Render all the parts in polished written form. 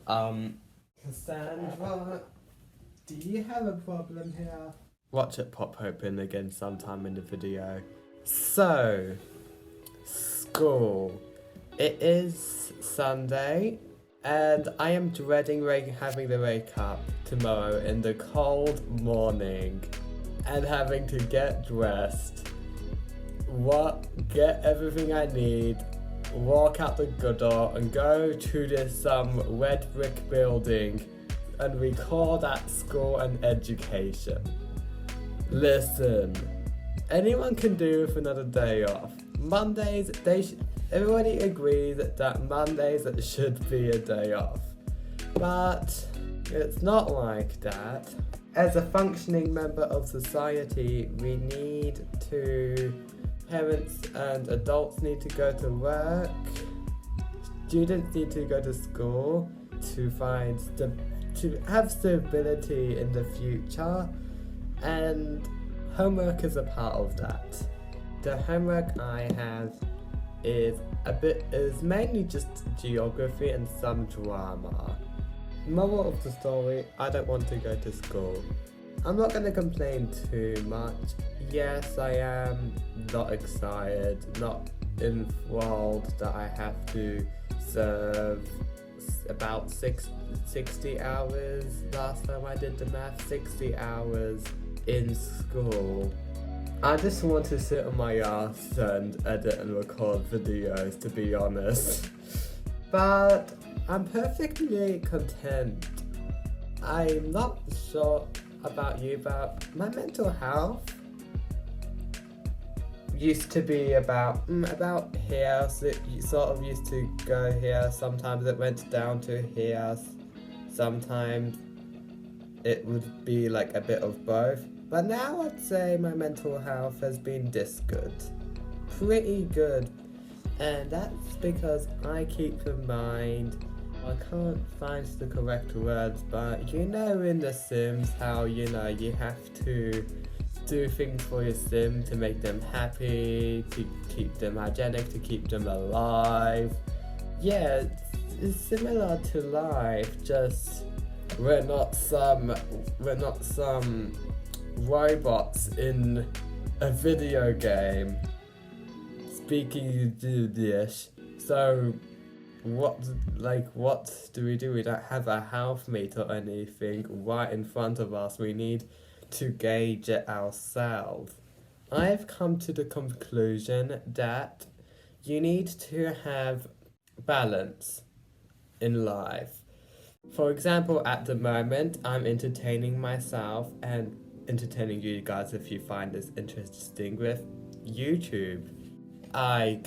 Cassandra, do you have a problem here? Watch it pop open again sometime in the video. So, school. It is Sunday, and I am dreading having to wake up tomorrow in the cold morning and having to get dressed, get everything I need, walk out the good door and go to this red brick building and record at school and education. Listen, anyone can do with another day off. Mondays, everybody agrees that Mondays should be a day off. But it's not like that. As a functioning member of society, parents and adults need to go to work, students need to go to school to have stability in the future, and homework is a part of that. The homework I have is mainly just geography and some drama. Moral of the story, I don't want to go to school. I'm not going to complain too much. Yes, I am not excited, not enthralled that I have to serve about 60 hours. Last time I did the math, 60 hours in school. I just want to sit on my ass and edit and record videos, to be honest. But I'm perfectly content. I'm not sure about you, but my mental health used to be about here, so it sort of used to go here, sometimes it went down to here, sometimes it would be like a bit of both, but now I'd say my mental health has been this good, pretty good, and that's because I keep in mind, I can't find the correct words, but you know in The Sims how you have to do things for your sim to make them happy, to keep them hygienic, to keep them alive. Yeah, it's similar to life, just we're not some robots in a video game. Speaking to this, so what do we do? We don't have a health meter or anything right in front of us. We need to gauge it ourselves. I've come to the conclusion that you need to have balance in life. For example, at the moment, I'm entertaining myself and entertaining you guys if you find this interesting with YouTube. I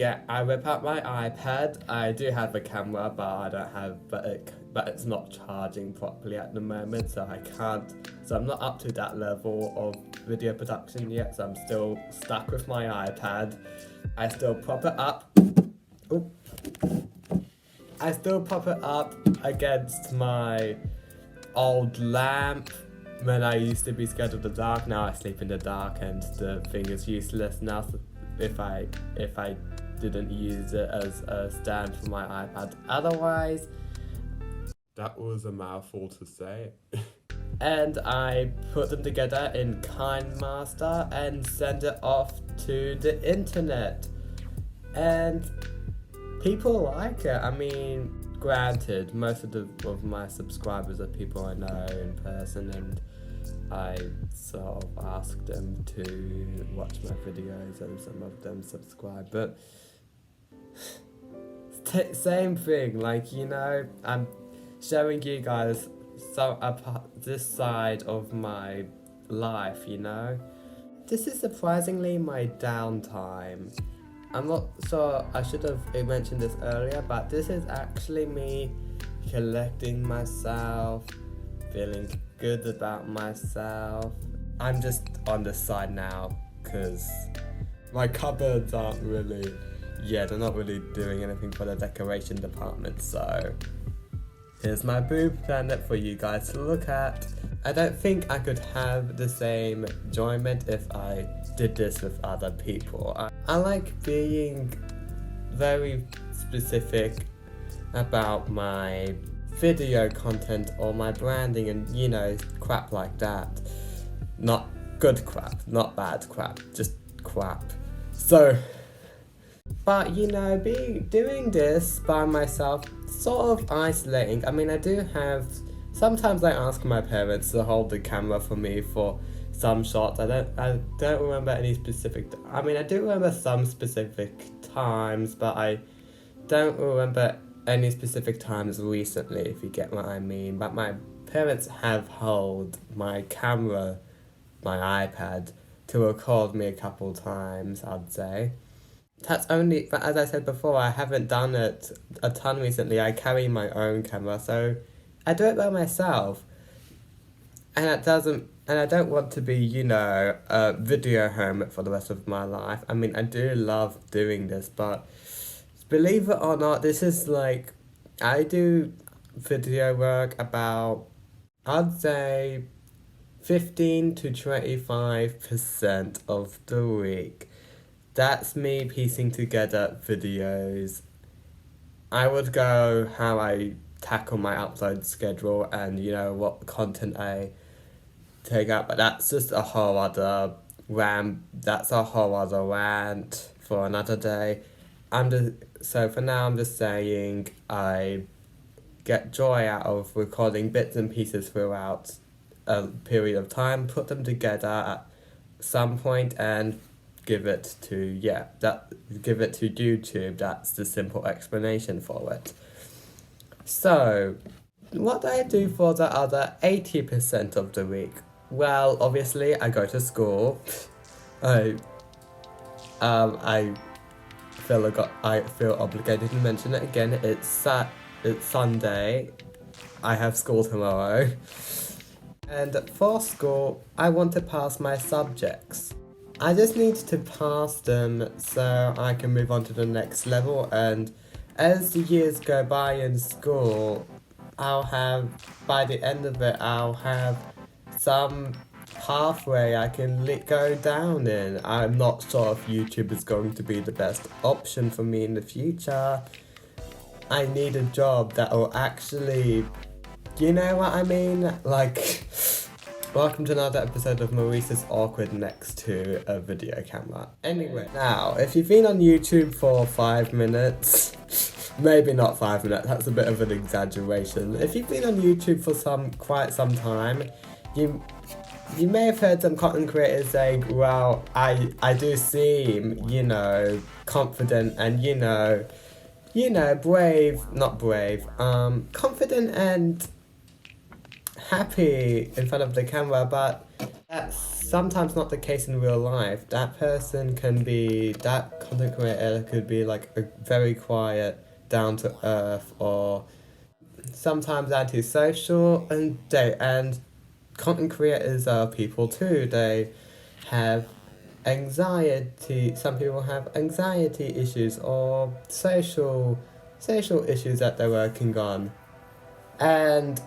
whip out my iPad. I do have a camera, but it's not charging properly at the moment, so I'm not up to that level of video production yet, so I'm still stuck with my iPad. I still prop it up. I still prop it up against my old lamp. When I used to be scared of the dark, now I sleep in the dark and the thing is useless now. So if I didn't use it as a stand for my iPad. Otherwise, that was a mouthful to say. And I put them together in KineMaster and send it off to the internet. And people like it. I mean, granted, most of my subscribers are people I know in person, and I sort of ask them to watch my videos and some of them subscribe, but same thing, I'm showing you guys this side of my life, This is surprisingly my downtime. I'm not sure, I should have mentioned this earlier, but this is actually me collecting myself, feeling good about myself. I'm just on the side now because my cupboards aren't really, they're not really doing anything for the decoration department, so here's my boob planet for you guys to look at. I don't think I could have the same enjoyment if I did this with other people. I like being very specific about my video content or my branding and, you know, crap like that. Not good crap, not bad crap, just crap. So, but you know, doing this by myself, sort of isolating. I mean, I do have, sometimes I ask my parents to hold the camera for me for some shots. I don't remember any specific, I mean, I do remember some specific times, but I don't remember any specific times recently, if you get what I mean. But my parents have held my camera, my iPad, to record me a couple times, I'd say. That's only, but as I said before, I haven't done it a ton recently. I carry my own camera, so I do it by myself. And I don't want to be, you know, a video hermit for the rest of my life. I mean, I do love doing this, but believe it or not, this is like, I do video work about, I'd say, 15 to 25% of the week. That's me piecing together videos. I would go how I tackle my upload schedule and, you know, what content I take out, but that's just a whole other that's a whole other rant for another day. So for now, I'm just saying I get joy out of recording bits and pieces throughout a period of time, put them together at some point, and give it to YouTube. That's the simple explanation for it. So, what do I do for the other 80% of the week? Well, obviously, I go to school. I feel obligated to mention it again. It's Sunday. I have school tomorrow. And for school, I want to pass my subjects. I just need to pass them so I can move on to the next level, and as the years go by in school, by the end of it, I'll have some pathway I can go down in. I'm not sure if YouTube is going to be the best option for me in the future. I need a job that will actually, you know what I mean? Like, welcome to another episode of Maurice's awkward next to a video camera. Anyway, now, if you've been on YouTube for 5 minutes, maybe not 5 minutes, that's a bit of an exaggeration. If you've been on YouTube for quite some time, you may have heard some content creators saying, well, I do seem, you know, confident and, you know, confident and happy in front of the camera, but that's sometimes not the case in real life. That content creator could be like a very quiet, down to earth, or sometimes antisocial, and content creators are people too. They have anxiety. Some people have anxiety issues or social issues that they're working on. And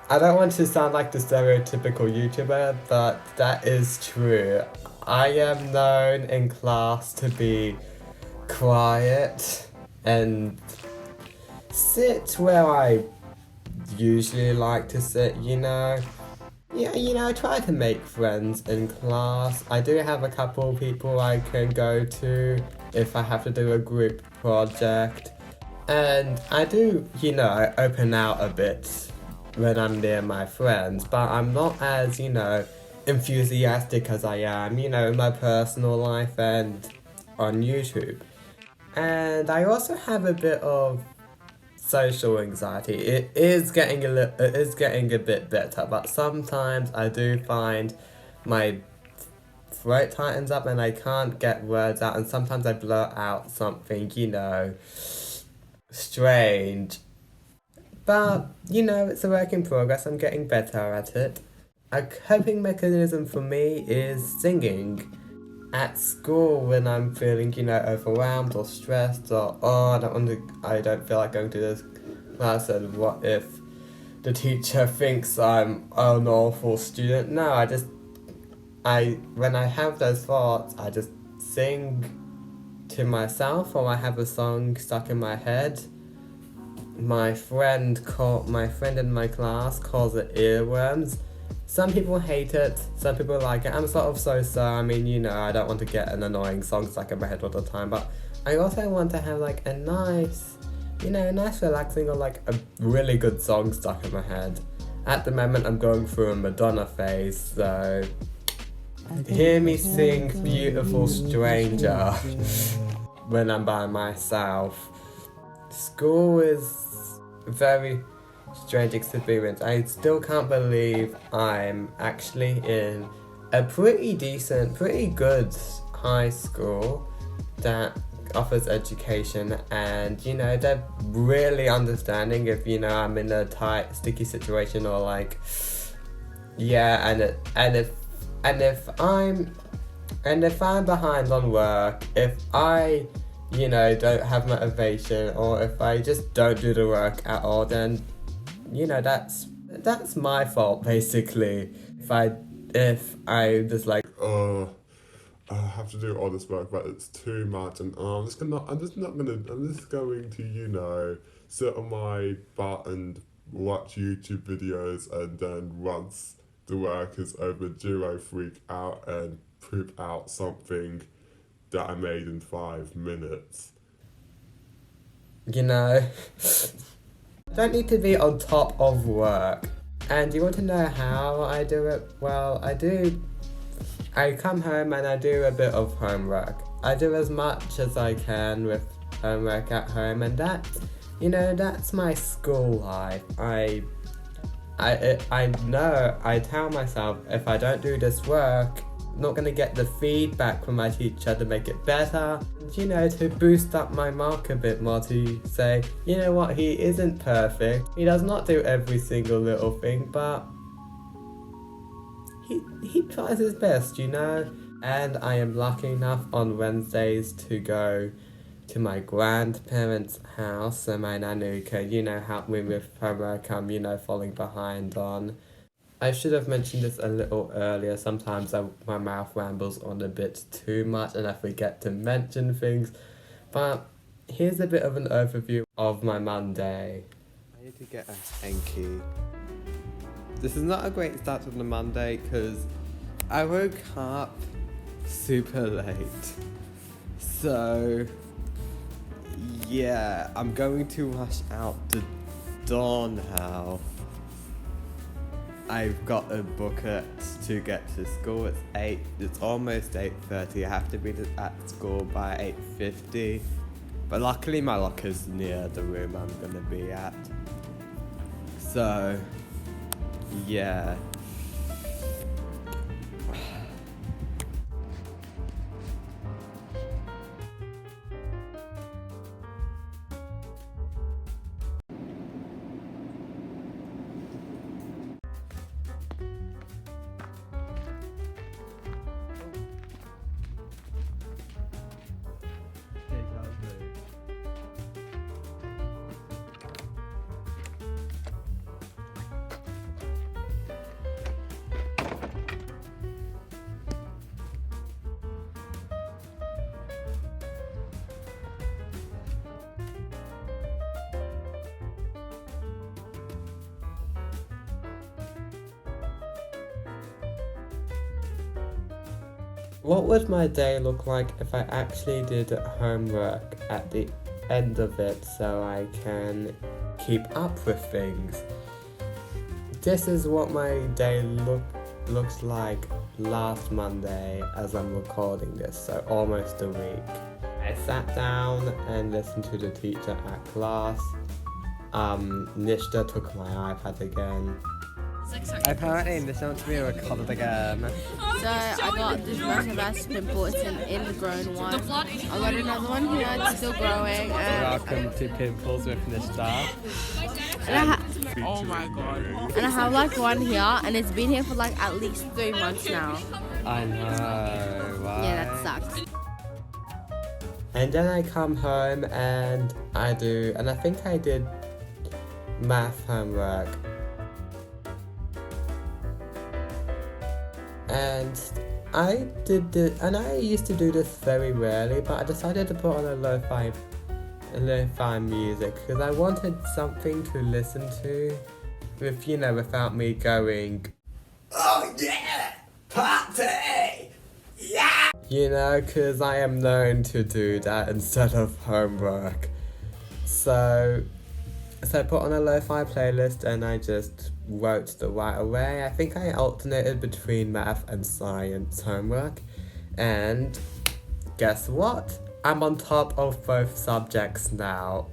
I don't want to sound like the stereotypical YouTuber, but that is true. I am known in class to be quiet and sit where I usually like to sit, you know. Yeah, you know, I try to make friends in class. I do have a couple people I can go to if I have to do a group project. And I do, you know, open out a bit when I'm near my friends, but I'm not as, you know, enthusiastic as I am, you know, in my personal life and on YouTube. And I also have a bit of social anxiety. It is getting a bit better, but sometimes I do find my throat tightens up and I can't get words out, and sometimes I blurt out something, you know, strange. But, you know, it's a work in progress. I'm getting better at it. A coping mechanism for me is singing. At school, when I'm feeling, you know, overwhelmed or stressed, or I don't feel like going to this class, and what if the teacher thinks I'm an awful student? No, when I have those thoughts, I just sing to myself, or I have a song stuck in my head. my friend in my class calls it earworms. Some people hate it, some people like it. I'm sort of so-so. I mean, you know, I don't want to get an annoying song stuck in my head all the time, but I also want to have like a nice relaxing or like a really good song stuck in my head. At the moment I'm going through a Madonna phase, so hear me sing Beautiful Stranger when I'm by myself. School is a very strange experience. I still can't believe I'm actually in a pretty good high school that offers education, and you know, they're really understanding if, you know, I'm in a tight, sticky situation, or like, yeah, and if I'm behind on work, if I, you know, don't have motivation, or if I just don't do the work at all, then, you know, that's my fault basically. If I just like, I have to do all this work, but it's too much, and I'm just going to, you know, sit on my butt and watch YouTube videos, and then once the work is over, I freak out and poop out something that I made in 5 minutes. You know, don't need to be on top of work. And you want to know how I do it? Well, I come home and I do a bit of homework. I do as much as I can with homework at home, and that's my school life. I know, I tell myself, if I don't do this work, I'm not gonna get the feedback from my teacher to make it better. You know, to boost up my mark a bit more, to say, you know what, he isn't perfect. He does not do every single little thing, but he tries his best, you know? And I am lucky enough on Wednesdays to go to my grandparents' house, so my nanu can, you know, help me with homework I'm, you know, falling behind on. I should have mentioned this a little earlier. Sometimes my mouth rambles on a bit too much and I forget to mention things, but here's a bit of an overview of my Monday. I need to get a hanky. This is not a great start to the Monday because I woke up super late. So, yeah, I'm going to rush out the door now. I've got a bucket to get to school. It's almost 8:30. I have to be at school by 8:50. But luckily my locker's near the room I'm gonna be at. So, yeah. What would my day look like if I actually did homework at the end of it so I can keep up with things? This is what my day looks like last Monday as I'm recording this, so almost a week. I sat down and listened to the teacher at class. Nishta took my iPad again. Apparently this wants to be recorded again. So I got this massive ass pimple, it's an ingrown one. I got another one here, it's still growing. Welcome to Pimples with Nishta. Oh my god. And I have like one here, and it's been here for like at least 3 months now. I know, right? Yeah, that sucks. And then I come home and I think I did math homework. And I used to do this very rarely, but I decided to put on a lo-fi lo-fi music because I wanted something to listen to with, without me going, "Oh yeah, party, yeah!" Because I am known to do that instead of homework. So I put on a lo-fi playlist and I just wrote the right away. I think I alternated between math and science homework, and guess what? I'm on top of both subjects now.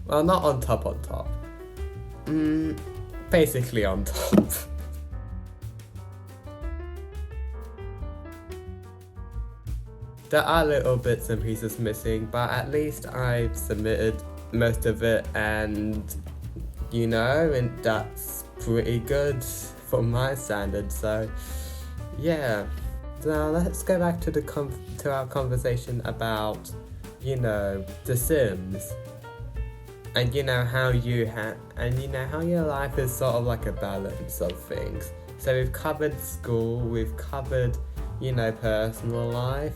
Well, not on top. Basically on top. There are little bits and pieces missing, but at least I've submitted most of it, and and that's pretty good for my standards. So yeah. Now let's go back to our conversation about The Sims, and how how your life is sort of like a balance of things. So we've covered school, we've covered personal life.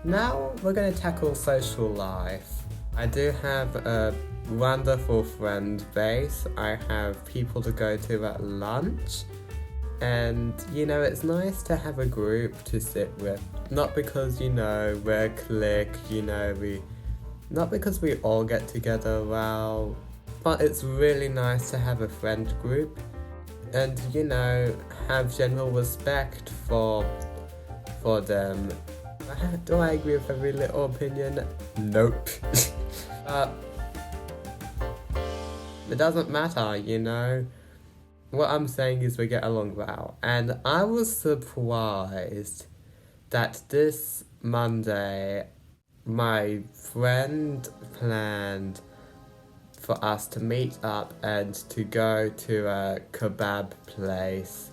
Now we're going to tackle social life. I do have a wonderful friend base. I have people to go to at lunch. And, it's nice to have a group to sit with. Not because, we're a clique, not because we all get together well, but it's really nice to have a friend group and, have general respect for them. Do I agree with every little opinion? Nope. It doesn't matter, What I'm saying is we get along well, and I was surprised that this Monday my friend planned for us to meet up and to go to a kebab place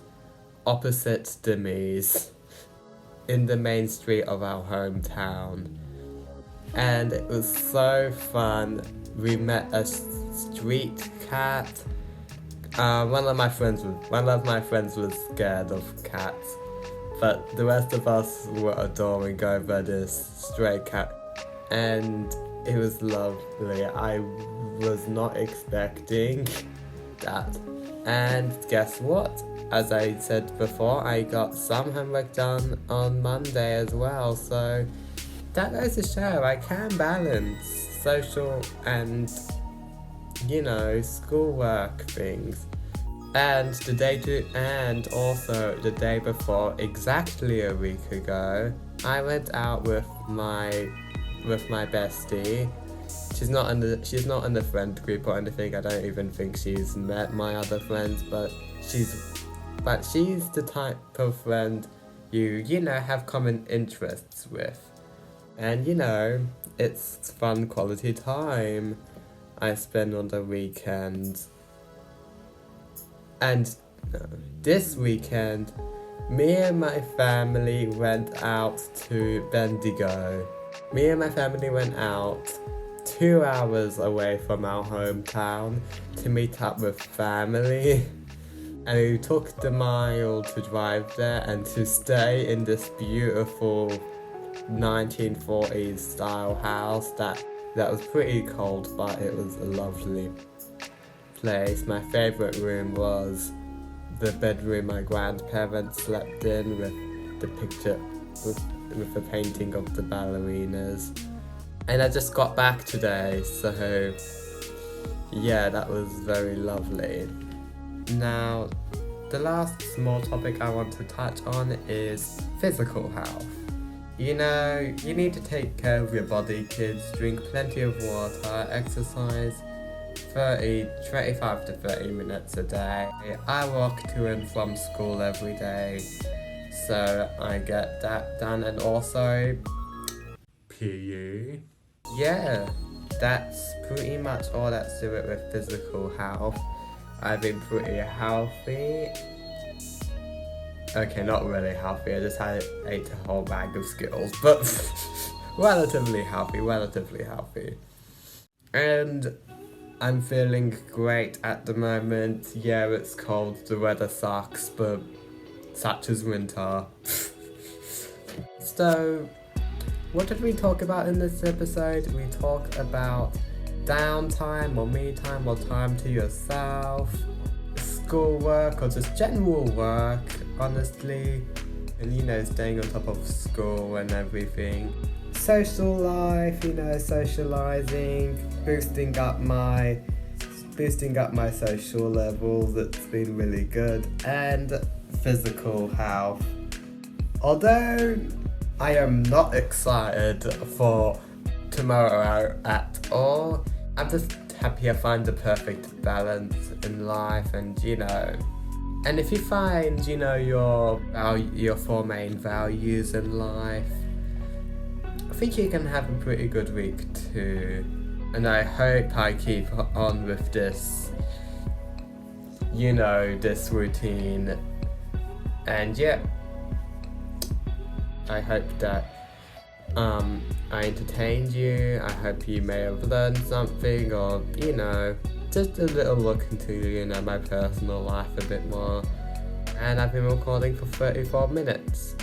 opposite Stimmy's in the main street of our hometown. And it was so fun. We met a street cat. One of my friends was scared of cats, but the rest of us were adoring over this stray cat, and it was lovely. I was not expecting that. And guess what? As I said before, I got some homework done on Monday as well, so that goes to show I can balance social and, schoolwork things. And also the day before, exactly a week ago, I went out with my bestie. She's not in the friend group or anything. I don't even think she's met my other friends, but she's the type of friend you have common interests with. And it's fun quality time I spend on the weekends. And this weekend, me and my family went out to Bendigo. Me and my family went out 2 hours away from our hometown to meet up with family. And we took the mile to drive there and to stay in this beautiful 1940s style house that was pretty cold, but it was a lovely place. My favourite room was the bedroom my grandparents slept in, with the picture with the painting of the ballerinas. And I just got back today, so yeah, that was very lovely. Now, the last small topic I want to touch on is physical health. You need to take care of your body, kids. Drink plenty of water, exercise 25 to 30 minutes a day. I walk to and from school every day, so I get that done. And also PE. Yeah, that's pretty much all that's to it with physical health. I've been pretty healthy. Okay, not really healthy, I just ate a whole bag of Skittles, but relatively healthy. And I'm feeling great at the moment. Yeah, it's cold, the weather sucks, but such is winter. So, What did we talk about in this episode? We talk about downtime or me time or time to yourself, schoolwork or just general work, honestly, and you know, staying on top of school and everything. Social life, you know, socializing, boosting up my social levels. It's been really good. And physical health. Although I am not excited for tomorrow at all, I'm just happy I find the perfect balance in life, and you know, and if you find, you know, your 4 main values in life, I think you can have a pretty good week too. And I hope I keep on with this, you know, this routine. And yeah, I hope that I entertained you. I hope you may have learned something, or you know, just a little look into, you know, my personal life a bit more. And I've been recording for 34 minutes.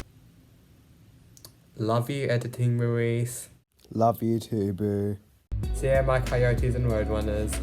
Love you, editing Maurice. Love you too, boo. See ya, my coyotes and roadrunners.